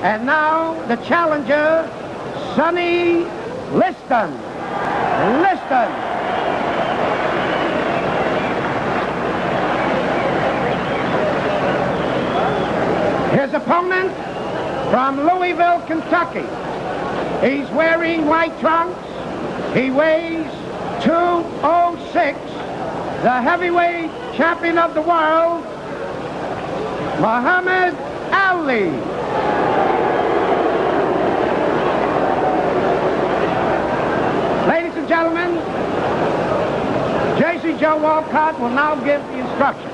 And now the challenger, Sonny Liston. Liston. His opponent from Louisville, Kentucky. He's wearing white trunks. He weighs 206. The heavyweight champion of the world, Muhammad Ali. Ladies and gentlemen, J.C. Joe Walcott will now give the instructions.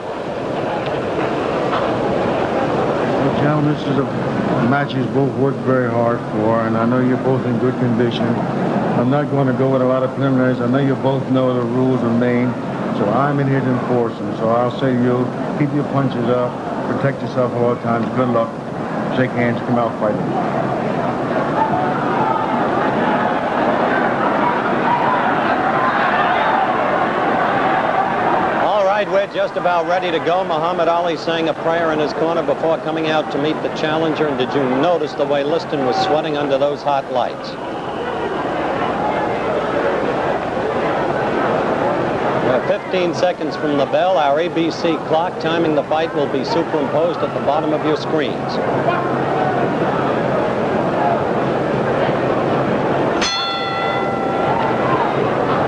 Well, gentlemen, this is a match you both worked very hard for, and I know you're both in good condition. I'm not going to go with a lot of preliminaries. I know you both know the rules of Maine, so I'm in here to enforce them. So I'll say to you, keep your punches up, protect yourself at all times. Good luck. Shake hands, come out fighting. All right, we're just about ready to go. Muhammad Ali saying a prayer in his corner before coming out to meet the challenger. And did you notice the way Liston was sweating under those hot lights? 15 seconds from the bell, our ABC clock timing the fight will be superimposed at the bottom of your screens.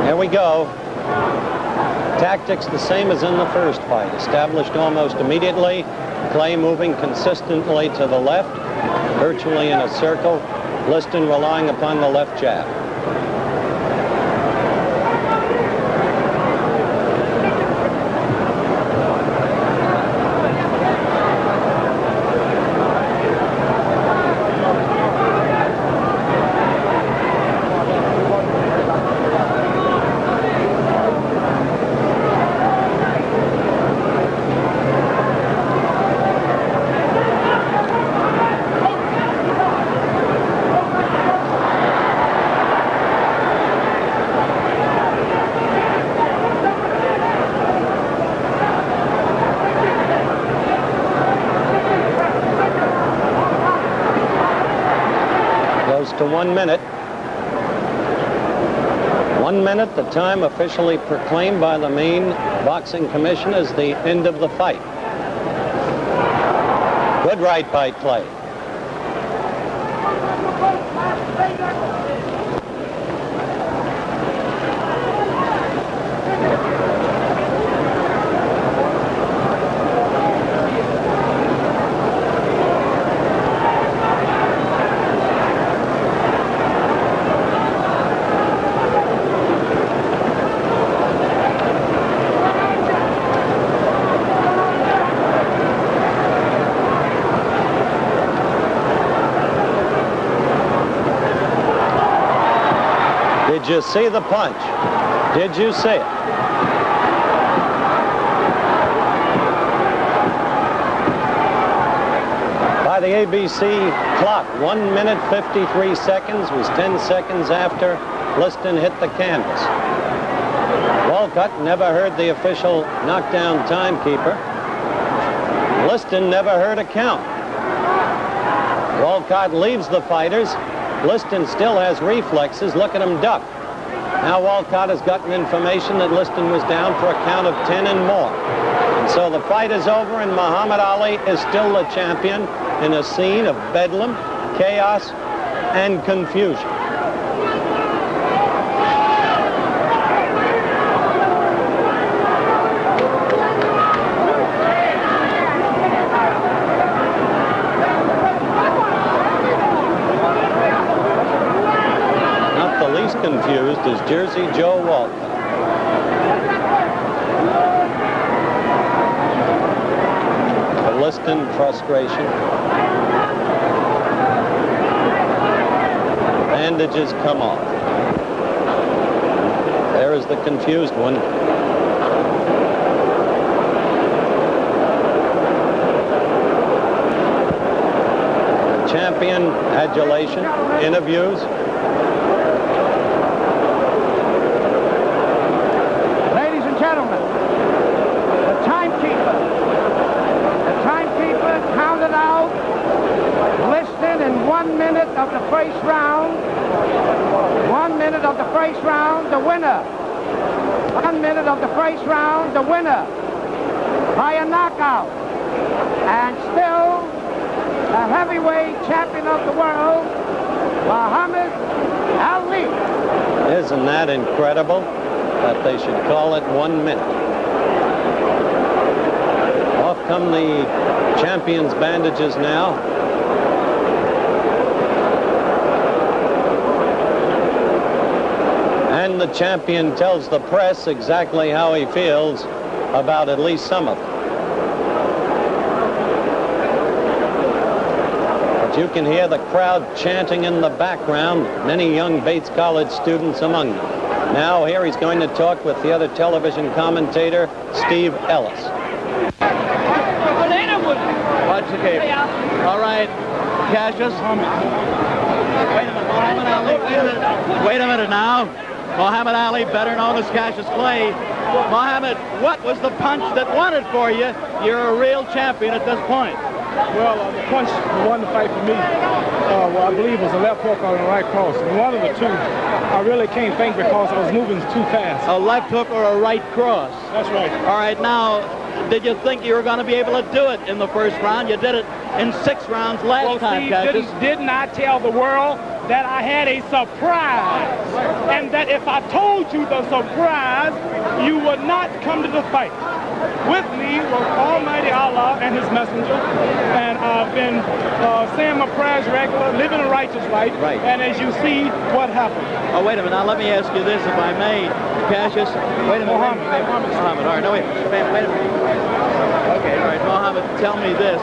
Here we go. Tactics the same as in the first fight. Established almost immediately. Clay moving consistently to the left, virtually in a circle. Liston relying upon the left jab. To 1 minute. 1 minute, the time officially proclaimed by the Maine Boxing Commission as the end of the fight. Good right by Clay. Did you see the punch? Did you see it? By the ABC clock, 1 minute 53 seconds was 10 seconds after Liston hit the canvas. Walcott never heard the official knockdown timekeeper. Liston never heard a count. Walcott leaves the fighters. Liston still has reflexes. Look at him duck. Now Walcott has gotten information that Liston was down for a count of 10 and more. And so the fight is over and Muhammad Ali is still the champion in a scene of bedlam, chaos, and confusion. Confused is Jersey Joe Walcott. The Liston frustration. Bandages come off. There is the confused one. Champion adulation, interviews. Gentlemen, the timekeeper counted out Liston and 1 minute of the first round. 1 minute of the first round, the winner. 1 minute of the first round, the winner by a knockout. And still the heavyweight champion of the world, Muhammad Ali. Isn't that incredible that they should call it 1 minute? Off come the champion's bandages now. And the champion tells the press exactly how he feels about at least some of them. But you can hear the crowd chanting in the background, many young Bates College students among them. Now here he's going to talk with the other television commentator, Steve Ellis. Watch the game. All right, Cassius. Wait a minute, Muhammad Ali. Wait a minute now. Muhammad Ali, better known as Cassius Clay. Muhammad, what was the punch that won it for you? You're a real champion at this point. Well, the punch that won the fight for me, I believe was a left hook or a right cross. And one of the two, I really can't think because I was moving too fast. A left hook or a right cross? That's right. All right, now, did you think you were going to be able to do it in the first round? You did it in 6 rounds last time, Cassius. Didn't I tell the world that I had a surprise? And that if I told you the surprise, you would not come to the fight. With me was Almighty Allah and his messenger, and I've been saying my prayers regular, living a righteous life, right. And as you see, what happened? Oh, wait a minute. Now, let me ask you this, if I may, Cassius. Wait a minute. Muhammad. All right, no, wait a minute. Okay, all right, Muhammad, tell me this.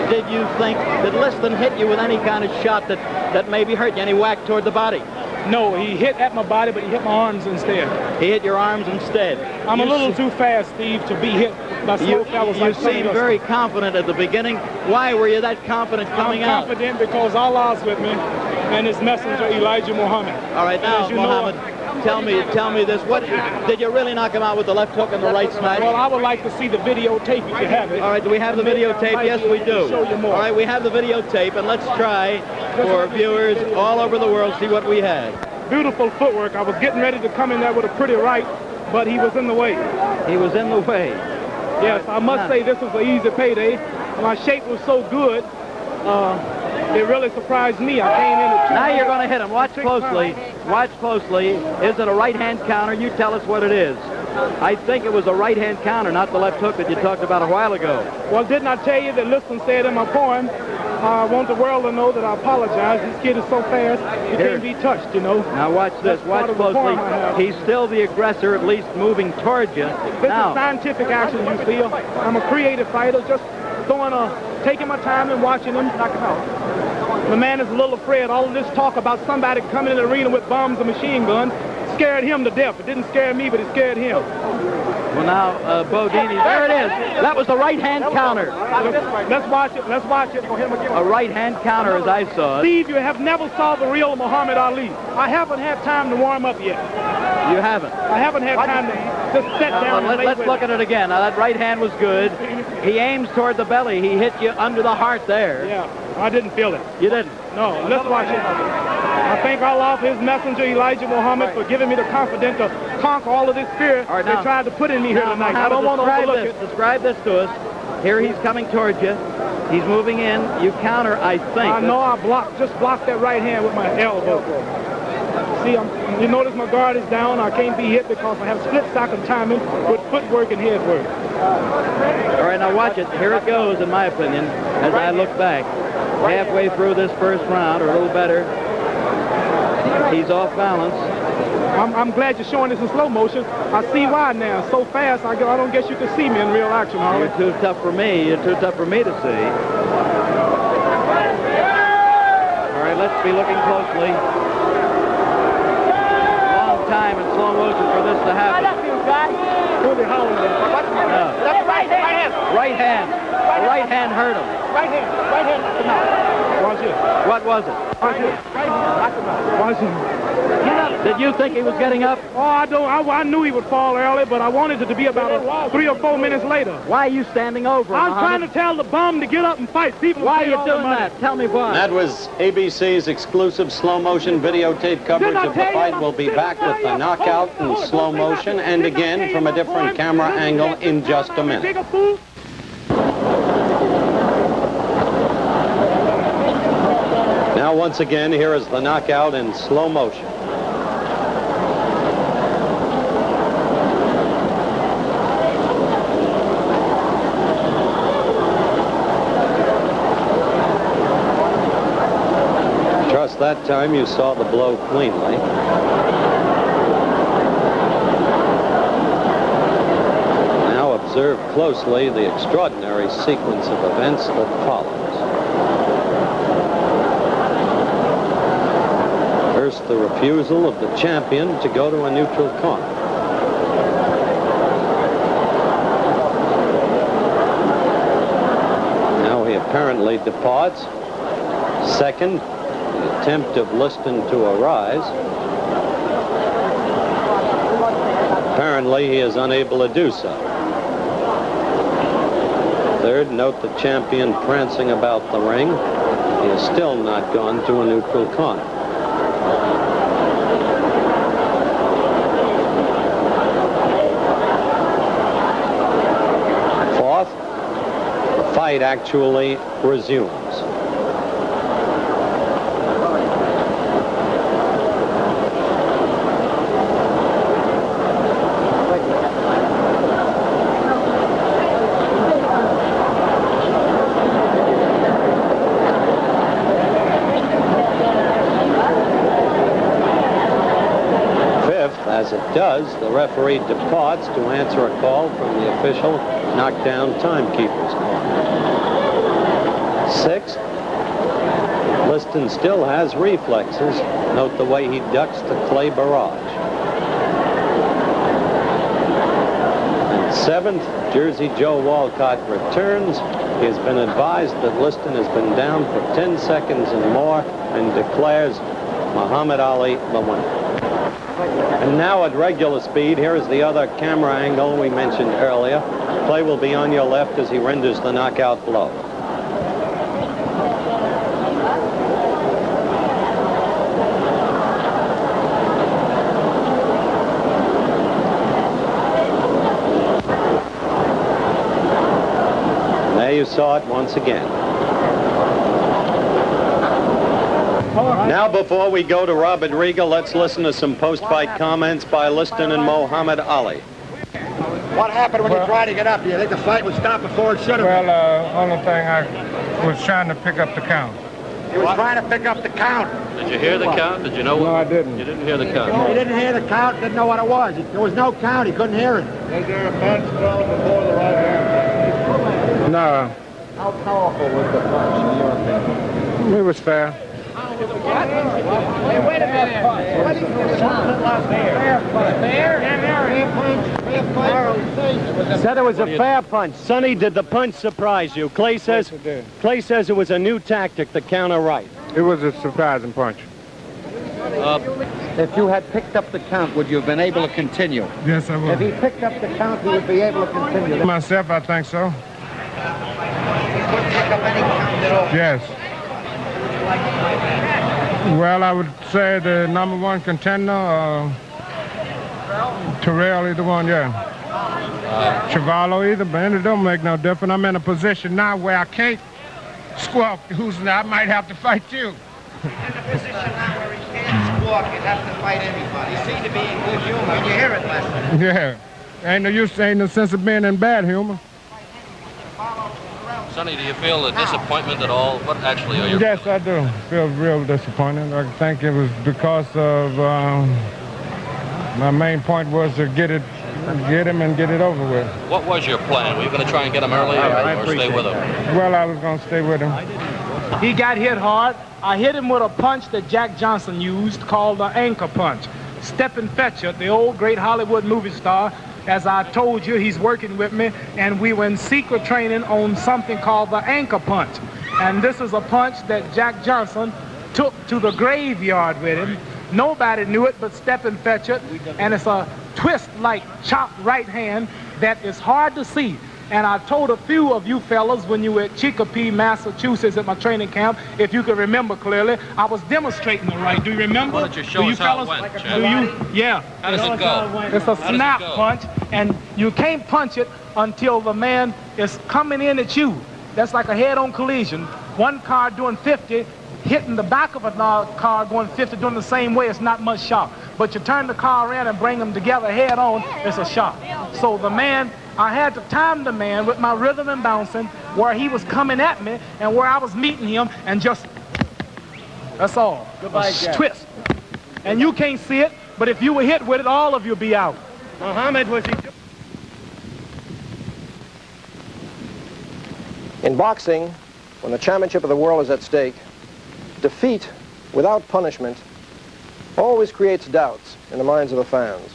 Did you think, did Liston hit you with any kind of shot that maybe hurt you, any whack toward the body? No, he hit at my body, but he hit my arms instead. He hit your arms instead. I'm a little too fast, Steve, to be hit by slow fellas like You seemed very confident at the beginning. Why were you that confident coming out? I'm confident because Allah's with me and his messenger, Elijah Muhammad. All right, now, Muhammad, tell me this. What did you really knock him out with the left hook and the right smash? Well, I would like to see the videotape if you have it. All right, do we have the videotape? Yes, we do. Show you more. All right, we have the videotape, and let's try for viewers all over the world see what we had. Beautiful footwork. I was getting ready to come in there with a pretty right, but he was in the way. He was in the way. Yes, I must say this was an easy payday. My shape was so good, it really surprised me. I came in at 2. Now you're going to hit him. Watch closely. Watch closely. Is it a right-hand counter? You tell us what it is. I think it was a right-hand counter, not the left hook that you talked about a while ago. Well, didn't I tell you that Liston said in my poem, I want the world to know that I apologize. This kid is so fast, he can't be touched, you know. Now watch this. Watch closely. He's still the aggressor, at least moving towards you. This is scientific action, you feel. I'm a creative fighter, just taking my time and watching him knock him out. The man is a little afraid. All of this talk about somebody coming in the arena with bombs and machine guns scared him to death. It didn't scare me, but it scared him. Well, now, Bodini, there it is. That was the right-hand counter. Let's watch it. Let's watch it. A right-hand counter, as I saw it. Steve, you have never saw the real Muhammad Ali. I haven't had time to warm up yet. You haven't? I haven't had time to just sit down and let's look at it again. Now, that right hand was good. He aims toward the belly. He hit you under the heart there. Yeah, I didn't feel it. You didn't? No, let's watch it. I thank Allah for his messenger, Elijah Muhammad, for giving me the confidence to conquer all of this fear they tried to put in me here tonight. I don't want to overlook it. Describe this to us. Here he's coming towards you. He's moving in. You counter, I think. I know I just blocked that right hand with my elbow. See, you notice my guard is down. I can't be hit because I have split-second timing with footwork and head work. All right, now watch it. Here it goes, in my opinion, as I look back. Halfway through this first round, or a little better. He's off balance. I'm glad you're showing this in slow motion. I see why now. So fast, I don't guess you can see me in real action, Harley. You're too tough for me. You're too tough for me to see. All right, let's be looking closely. Long time in slow motion for this to happen. No. That's right hand. Right hand. The right hand hurt him. Right hand. Watch it. What was it? Did you think he was getting up? Oh, I knew he would fall early, but I wanted it to be about 3 or 4 minutes later. Why are you standing over him, I'm trying to tell the bum to get up and fight. People Why are pay you all the doing money. that? Tell me why. That was ABC's exclusive slow-motion videotape coverage of the fight. We'll be back with the knockout in slow motion and again from a different camera angle in just a minute. Now, once again, here is the knockout in slow motion. Trust that time you saw the blow cleanly. Now observe closely the extraordinary sequence of events that follows. First, the refusal of the champion to go to a neutral corner. Now he apparently departs. Second, the attempt of Liston to arise. Apparently, he is unable to do so. Third, note the champion prancing about the ring. He has still not gone to a neutral corner. Fourth, the fight actually resumes. As it does, the referee departs to answer a call from the official knockdown timekeeper's corner. Sixth, Liston still has reflexes. Note the way he ducks the clay barrage. And seventh, Jersey Joe Walcott returns. He has been advised that Liston has been down for 10 seconds and more and declares Muhammad Ali the winner. And now at regular speed, here is the other camera angle we mentioned earlier. Play will be on your left as he renders the knockout blow. And there you saw it once again. Now, before we go to Robert Riegel, let's listen to some post-fight comments by Liston and Muhammad Ali. What happened when you tried to get up? Do you think the fight would stop before it should have? Well, only thing I was trying to pick up the count. He was trying to pick up the count. Did you hear the count? Did you know what? No, I didn't. You didn't hear the count? He didn't hear the count, didn't know what it was. There was no count, he couldn't hear it. Was there a punch thrown before the right hand? No. How powerful was the punch in your opinion? It was fair. Wait a minute. What is this? Fair. Said it was a fair punch. Sonny, did the punch surprise you? Clay says Yes, it did. Clay says it was a new tactic, the counter right. It was a surprising punch. If you had picked up the count, would you have been able to continue? Yes, I If he picked up the count, he would be able to continue. Myself, I think so. He couldn't pick up any count at all. Yes. Well, I would say the number one contender, Terrell, either one, yeah. Chavallo, either, but it don't make no difference. I'm in a position now where I can't squawk. I might have to fight you. In the position now where he can't squawk, he'd have to fight anybody. He seemed to be in good humor. Can you hear it, Lester? Yeah. Ain't no use, ain't no sense of being in bad humor. Sonny, do you feel a disappointment at all? What actually are your Yes, I do. Feel real disappointed. I think it was because of my main point was to get him and get it over with. What was your plan? Were you going to try and get him early or stay with him? Well, I was going to stay with him. He got hit hard. I hit him with a punch that Jack Johnson used called the anchor punch. Stephen Fetcher, the old great Hollywood movie star, as I told you, he's working with me, and we were in secret training on something called the anchor punch. And this is a punch that Jack Johnson took to the graveyard with him. Nobody knew it but Stephen Fetchert, and it's a twist-like chopped right hand that is hard to see. And I told a few of you fellas when you were at Chicopee, Massachusetts at my training camp, if you can remember clearly, I was demonstrating the right. Do you remember? Why don't you show us how it went, Jack? Do you? Yeah. How does it go? It's a How does it snap go? punch, and you can't punch it until the man is coming in at you. That's like a head-on collision. One car doing 50, hitting the back of another car going 50, doing the same way. It's not much shock. But you turn the car around and bring them together head-on, it's a shock. So the man, I had to time the man with my rhythm and bouncing where he was coming at me and where I was meeting him, and just, that's all. Goodbye, Jack. Twist. And you can't see it, but if you were hit with it, all of you'll be out. Muhammad was In boxing, when the championship of the world is at stake, defeat without punishment always creates doubts in the minds of the fans.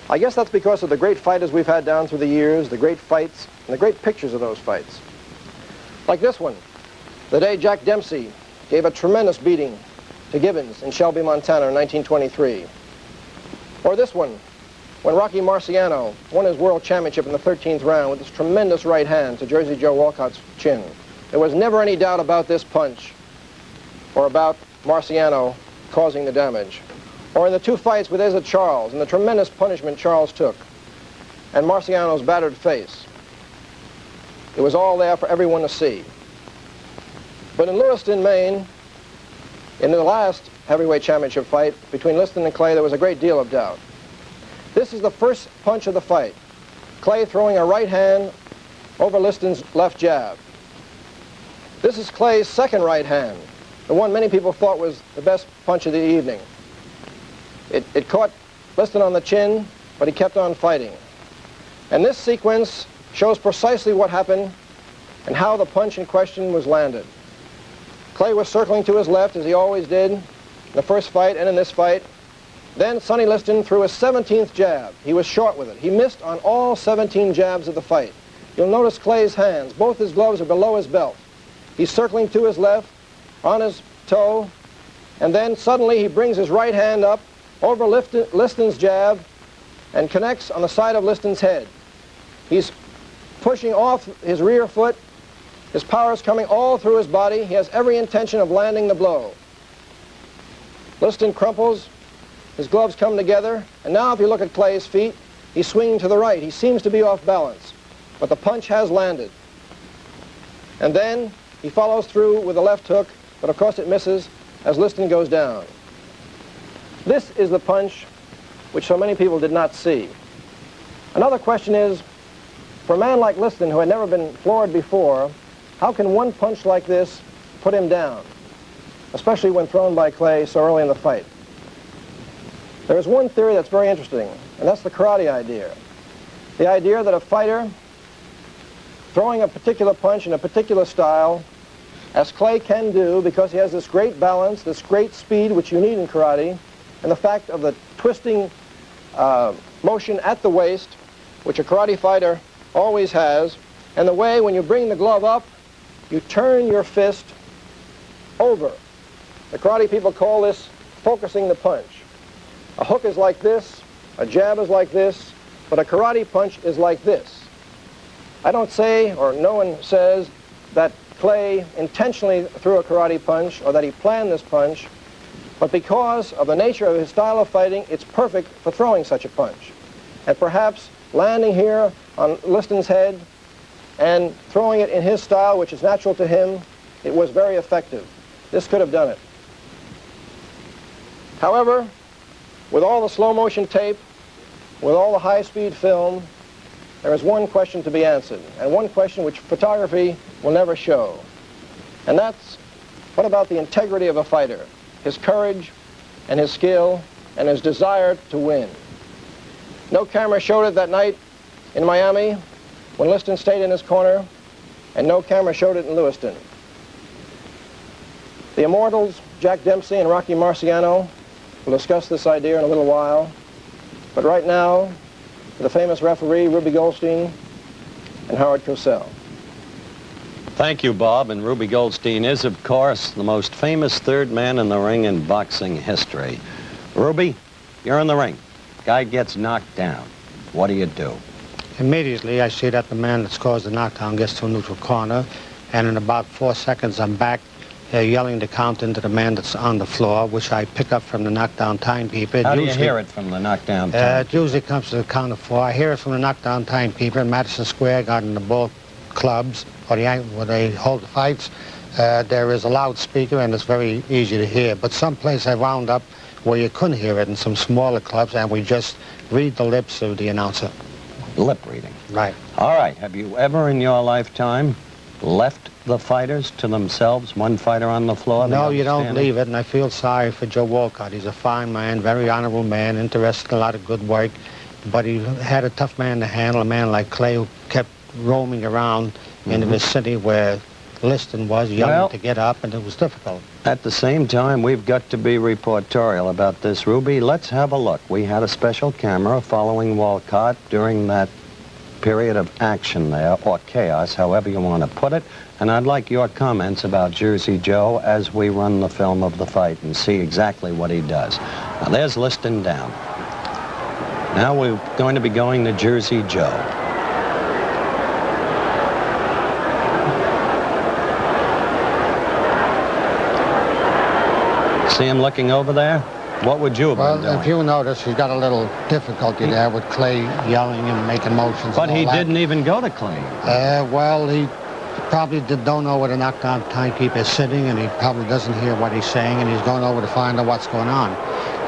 I guess that's because of the great fighters we've had down through the years, the great fights, and the great pictures of those fights. Like this one, the day Jack Dempsey gave a tremendous beating to Gibbons in Shelby, Montana in 1923. Or this one, when Rocky Marciano won his world championship in the 13th round with his tremendous right hand to Jersey Joe Walcott's chin. There was never any doubt about this punch or about Marciano causing the damage. Or in the two fights with Eza Charles and the tremendous punishment Charles took and Marciano's battered face. It was all there for everyone to see. But in Lewiston, Maine, in the last heavyweight championship fight between Liston and Clay, there was a great deal of doubt. This is the first punch of the fight. Clay throwing a right hand over Liston's left jab. This is Clay's second right hand, the one many people thought was the best punch of the evening. It caught Liston on the chin, but he kept on fighting. And this sequence shows precisely what happened and how the punch in question was landed. Clay was circling to his left, as he always did in the first fight and in this fight. Then Sonny Liston threw his 17th jab. He was short with it. He missed on all 17 jabs of the fight. You'll notice Clay's hands. Both his gloves are below his belt. He's circling to his left, on his toe, and then suddenly he brings his right hand up over Liston's jab and connects on the side of Liston's head. He's pushing off his rear foot. His power is coming all through his body. He has every intention of landing the blow. Liston crumples. His gloves come together. And now if you look at Clay's feet, he's swinging to the right. He seems to be off balance. But the punch has landed. And then he follows through with a left hook, but of course it misses as Liston goes down. This is the punch which so many people did not see. Another question is, for a man like Liston, who had never been floored before, how can one punch like this put him down, especially when thrown by Clay so early in the fight? There is one theory that's very interesting, and that's the karate idea. The idea that a fighter throwing a particular punch in a particular style, as Clay can do because he has this great balance, this great speed which you need in karate, and the fact of the twisting motion at the waist, which a karate fighter always has, and the way when you bring the glove up, you turn your fist over. The karate people call this focusing the punch. A hook is like this, a jab is like this, but a karate punch is like this. I don't say, or no one says, that Clay intentionally threw a karate punch or that he planned this punch, but because of the nature of his style of fighting, it's perfect for throwing such a punch. And perhaps landing here on Liston's head and throwing it in his style, which is natural to him, it was very effective. This could have done it. However, with all the slow motion tape, with all the high-speed film, there is one question to be answered, and one question which photography will never show. And that's, what about the integrity of a fighter, his courage and his skill and his desire to win? No camera showed it that night in Miami when Liston stayed in his corner, and no camera showed it in Lewiston. The immortals, Jack Dempsey and Rocky Marciano, will discuss this idea in a little while, but right now, the famous referee, Ruby Goldstein, and Howard Cosell. Thank you, Bob. And Ruby Goldstein is, of course, the most famous third man in the ring in boxing history. Ruby, you're in the ring. Guy gets knocked down. What do you do? Immediately, I see that the man that's caused the knockdown gets to a neutral corner, and in about 4 seconds, I'm back yelling the count into the man that's on the floor, which I pick up from the knockdown timekeeper. How do you hear it from the knockdown timekeeper? It usually comes to the count of 4. I hear it from the knockdown timekeeper in Madison Square Garden, the Bull Clubs, or where they hold the fights. There is a loudspeaker, and it's very easy to hear. But someplace I wound up where you couldn't hear it in some smaller clubs, and we just read the lips of the announcer. Lip reading. Right. All right. Have you ever in your lifetime left the fighters to themselves, one fighter on the floor? No, you don't leave it, and I feel sorry for Joe Walcott. He's a fine man, very honorable man, interested in a lot of good work, but he had a tough man to handle, a man like Clay who kept roaming around in the vicinity where Liston was, yelling to get up, and it was difficult. At the same time, we've got to be reportorial about this, Ruby. Let's have a look. We had a special camera following Walcott during that period of action there, or chaos, however you want to put it. And I'd like your comments about Jersey Joe as we run the film of the fight and see exactly what he does. Now, there's Liston down. Now we're going to be going to Jersey Joe. See him looking over there? What would you have been doing? Well, if you notice, he's got a little difficulty there with Clay yelling and making motions. But he didn't even go to Clay. Well, he probably don't know where the knockdown timekeeper is sitting, and he probably doesn't hear what he's saying, and he's going over to find out what's going on.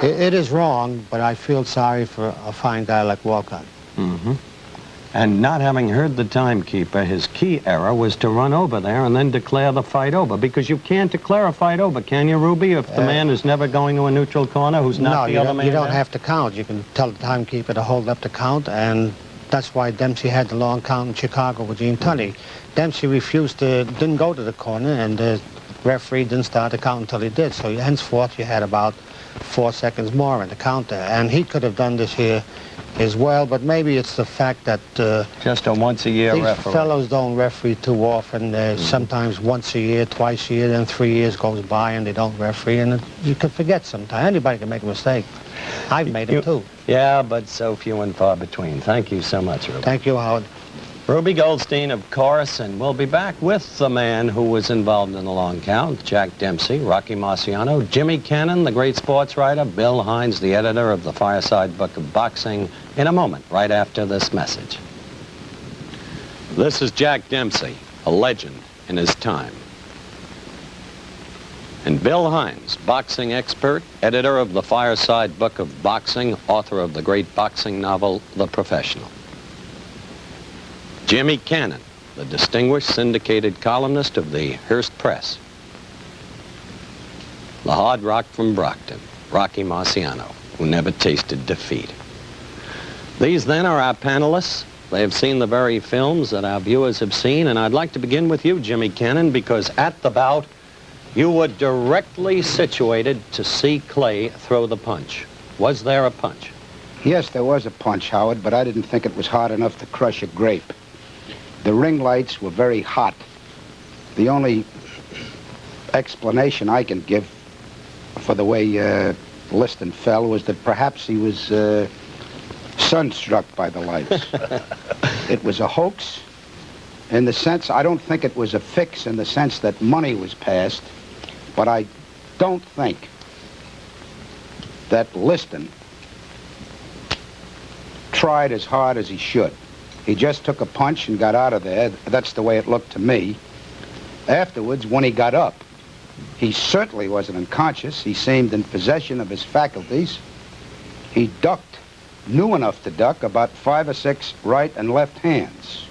It is wrong, but I feel sorry for a fine guy like Walcott. And not having heard the timekeeper, his key error was to run over there and then declare the fight over. Because you can't declare a fight over, can you, Ruby, if the man is never going to a neutral corner who's not the other man? No, you don't have to count. You can tell the timekeeper to hold up the count, and that's why Dempsey had the long count in Chicago with Gene Tunney. Dempsey didn't go to the corner, and the referee didn't start the count until he did. So henceforth, you had about 4 seconds more in the count there. And he could have done this here as well, but maybe it's the fact that just a once-a-year referee. These fellows don't referee too often. Sometimes once a year, twice a year, then 3 years goes by and they don't referee, and you can forget sometimes. Anybody can make a mistake. I've made them too. Yeah, but so few and far between. Thank you so much, Ruby. Thank you, Howard. Ruby Goldstein, of course, and we'll be back with the man who was involved in the long count, Jack Dempsey, Rocky Marciano, Jimmy Cannon, the great sports writer, Bill Hines, the editor of the Fireside Book of Boxing, in a moment, right after this message. This is Jack Dempsey, a legend in his time. And Bill Hines, boxing expert, editor of the Fireside Book of Boxing, author of the great boxing novel, The Professional. Jimmy Cannon, the distinguished syndicated columnist of the Hearst Press. The hard rock from Brockton, Rocky Marciano, who never tasted defeat. These then are our panelists. They have seen the very films that our viewers have seen, and I'd like to begin with you, Jimmy Cannon, because at the bout, you were directly situated to see Clay throw the punch. Was there a punch? Yes, there was a punch, Howard, but I didn't think it was hard enough to crush a grape. The ring lights were very hot. The only explanation I can give for the way Liston fell was that perhaps he was sunstruck by the lights. It was a hoax in the sense, I don't think it was a fix in the sense that money was passed, but I don't think that Liston tried as hard as he should. He just took a punch and got out of there. That's the way it looked to me. Afterwards, when he got up, he certainly wasn't unconscious. He seemed in possession of his faculties. He ducked, knew enough to duck, about 5 or 6 right and left hands.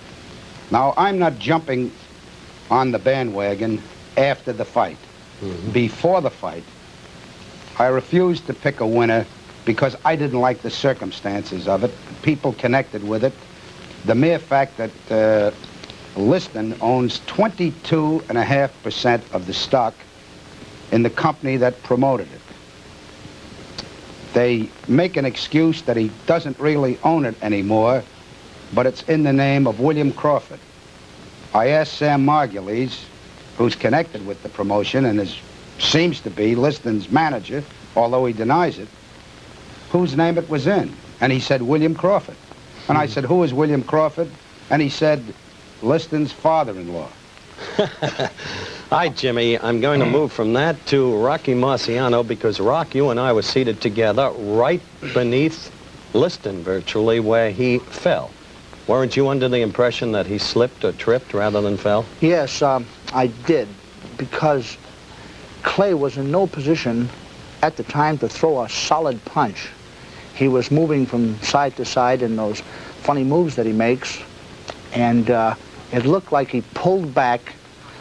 Now, I'm not jumping on the bandwagon after the fight. Before the fight, I refused to pick a winner because I didn't like the circumstances of it. People connected with it. The mere fact that Liston owns 22.5% of the stock in the company that promoted it. They make an excuse that he doesn't really own it anymore, but it's in the name of William Crawford. I asked Sam Margulies, who's connected with the promotion and seems to be Liston's manager, although he denies it, whose name it was in. And he said William Crawford. And I said, who is William Crawford? And he said, Liston's father-in-law. All right, Jimmy, I'm going to move from that to Rocky Marciano because, Rock, you and I were seated together right beneath Liston, virtually, where he fell. Weren't you under the impression that he slipped or tripped rather than fell? Yes, I did, because Clay was in no position at the time to throw a solid punch. He was moving from side to side in those funny moves that he makes, and it looked like he pulled back,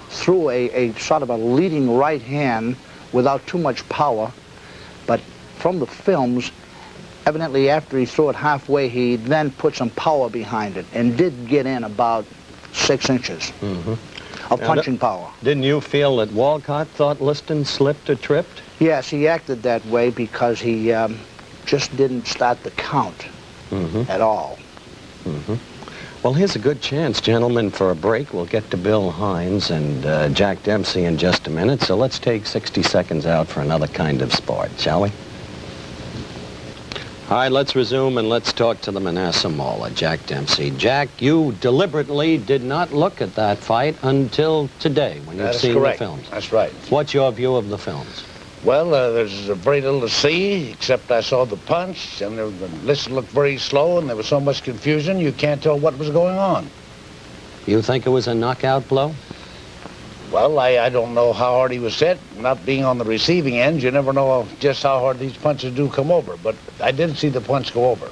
threw a sort of a leading right hand without too much power, but from the films, evidently after he threw it halfway, he then put some power behind it and did get in about 6 inches of punching power. Didn't you feel that Walcott thought Liston slipped or tripped? Yes, he acted that way because he just didn't start the count at all. Well, here's a good chance, gentlemen, for a break. We'll get to Bill Hines and Jack Dempsey in just a minute, so let's take 60 seconds out for another kind of sport, shall we? All right, let's resume and let's talk to the Manasseh Mauler, Jack Dempsey. Jack, you deliberately did not look at that fight until today when you've seen the films. That's right. What's your view of the films? Well, there's very little to see, except I saw the punch, and the list looked very slow, and there was so much confusion, you can't tell what was going on. You think it was a knockout blow? Well, I don't know how hard he was hit. Not being on the receiving end, you never know just how hard these punches do come over, but I did see the punch go over.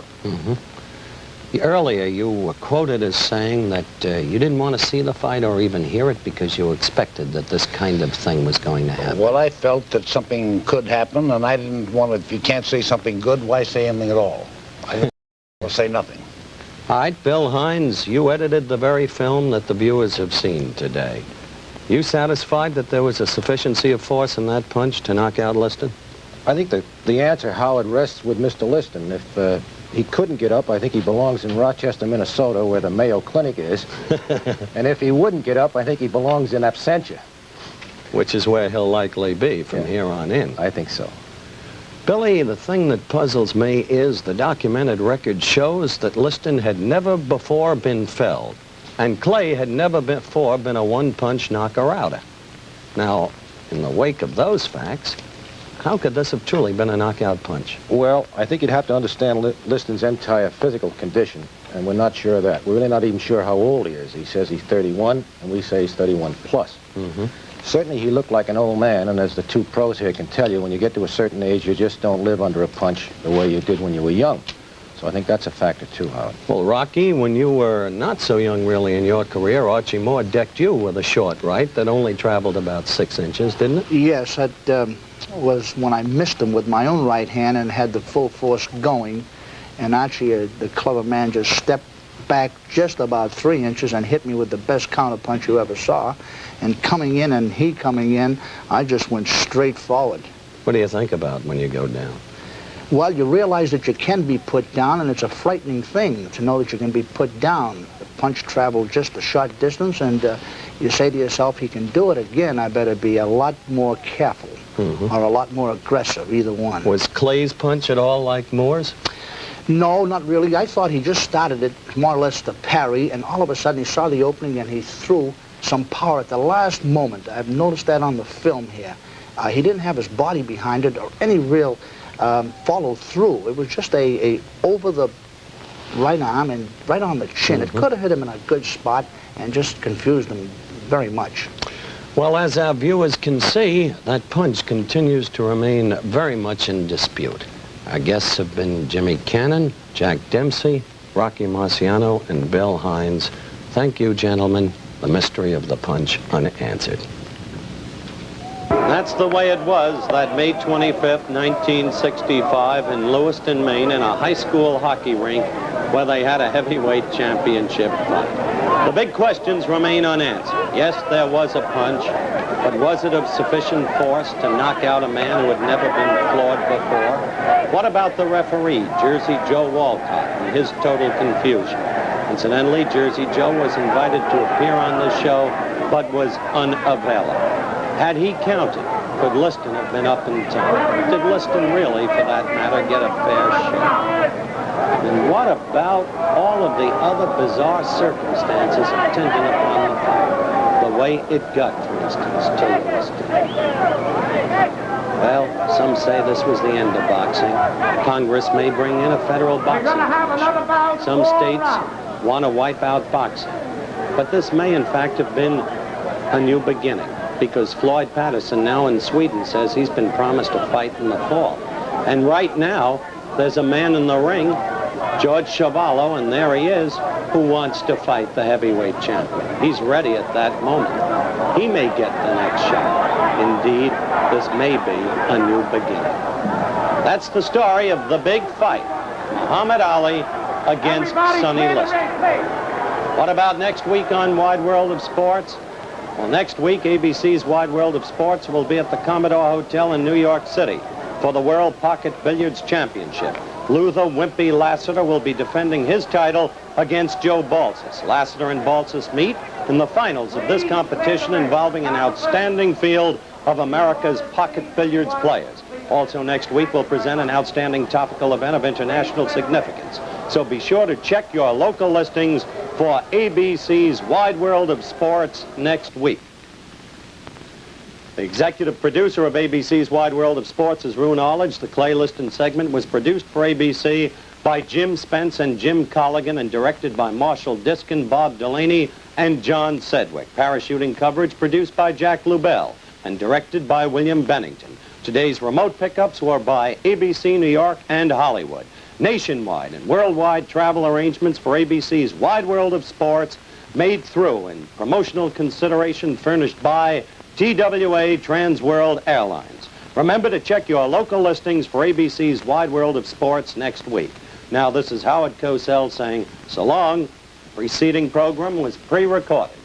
Earlier, you were quoted as saying that you didn't want to see the fight or even hear it because you expected that this kind of thing was going to happen. Well, I felt that something could happen, and I didn't want to, if you can't say something good, why say anything at all? I didn't want to say nothing. All right, Bill Hines, you edited the very film that the viewers have seen today. You satisfied that there was a sufficiency of force in that punch to knock out Liston? I think the answer, Howard, rests with Mr. Liston. If he couldn't get up, I think he belongs in Rochester, Minnesota, where the Mayo Clinic is. And if he wouldn't get up, I think he belongs in absentia. Which is where he'll likely be from here on in. I think so. Billy, the thing that puzzles me is the documented record shows that Liston had never before been felled, and Clay had never before been a one-punch knocker-outer. Now, in the wake of those facts, how could this have truly been a knockout punch? Well, I think you'd have to understand Liston's entire physical condition, and we're not sure of that. We're really not even sure how old he is. He says he's 31, and we say he's 31 plus. Certainly he looked like an old man, and as the two pros here can tell you, when you get to a certain age, you just don't live under a punch the way you did when you were young. So I think that's a factor too, Howard. Well, Rocky, when you were not so young really in your career, Archie Moore decked you with a short right that only traveled about 6 inches, didn't it? Yes, that was when I missed him with my own right hand and had the full force going. And Archie, the clever man, just stepped back just about 3 inches and hit me with the best counter punch you ever saw. And coming in and he coming in, I just went straight forward. What do you think about when you go down? Well, you realize that you can be put down, and it's a frightening thing to know that you can be put down. The punch traveled just a short distance, and you say to yourself, he can do it again, I better be a lot more careful, or a lot more aggressive, either one. Was Clay's punch at all like Moore's? No, not really. I thought he just started it more or less to parry, and all of a sudden he saw the opening and he threw some power at the last moment. I've noticed that on the film here. He didn't have his body behind it or any real follow through. It was just a over the right arm and right on the chin. It could have hit him in a good spot and just confused him very much. Well, as our viewers can see, that punch continues to remain very much in dispute. Our guests have been Jimmy Cannon, Jack Dempsey, Rocky Marciano, and Bill Hines. Thank you, gentlemen. The mystery of the punch unanswered. That's the way it was that May 25th, 1965 in Lewiston, Maine, in a high school hockey rink where they had a heavyweight championship fight. The big questions remain unanswered. Yes, there was a punch, but was it of sufficient force to knock out a man who had never been floored before? What about the referee, Jersey Joe Walcott, and his total confusion? Incidentally, Jersey Joe was invited to appear on this show, but was unavailable. Had he counted, could Liston have been up in time? Did Liston really, for that matter, get a fair share? And what about all of the other bizarre circumstances attendant upon the fight? The way it got, for instance, to Liston. Well, some say this was the end of boxing. Congress may bring in a federal boxing commission. Some states want to wipe out boxing. But this may, in fact, have been a new beginning, because Floyd Patterson, now in Sweden, says he's been promised a fight in the fall. And right now, there's a man in the ring, George Chuvalo, and there he is, who wants to fight the heavyweight champion. He's ready at that moment. He may get the next shot. Indeed, this may be a new beginning. That's the story of the big fight, Muhammad Ali against Sonny Liston. What about next week on Wide World of Sports? Well, next week, ABC's Wide World of Sports will be at the Commodore Hotel in New York City for the World Pocket Billiards Championship. Luther Wimpy Lassiter will be defending his title against Joe Balsas. Lassiter and Balsas meet in the finals of this competition involving an outstanding field of America's pocket billiards players. Also next week, we'll present an outstanding topical event of international significance. So be sure to check your local listings for ABC's Wide World of Sports next week. The executive producer of ABC's Wide World of Sports is Rune Arledge. The Clay Liston segment was produced for ABC by Jim Spence and Jim Colligan and directed by Marshall Diskin, Bob Delaney, and John Sedgwick. Parachuting coverage produced by Jack Lubell and directed by William Bennington. Today's remote pickups were by ABC New York and Hollywood. Nationwide and worldwide travel arrangements for ABC's Wide World of Sports made through in promotional consideration furnished by TWA Trans World Airlines. Remember to check your local listings for ABC's Wide World of Sports next week. Now, this is Howard Cosell saying so long. The preceding program was pre-recorded.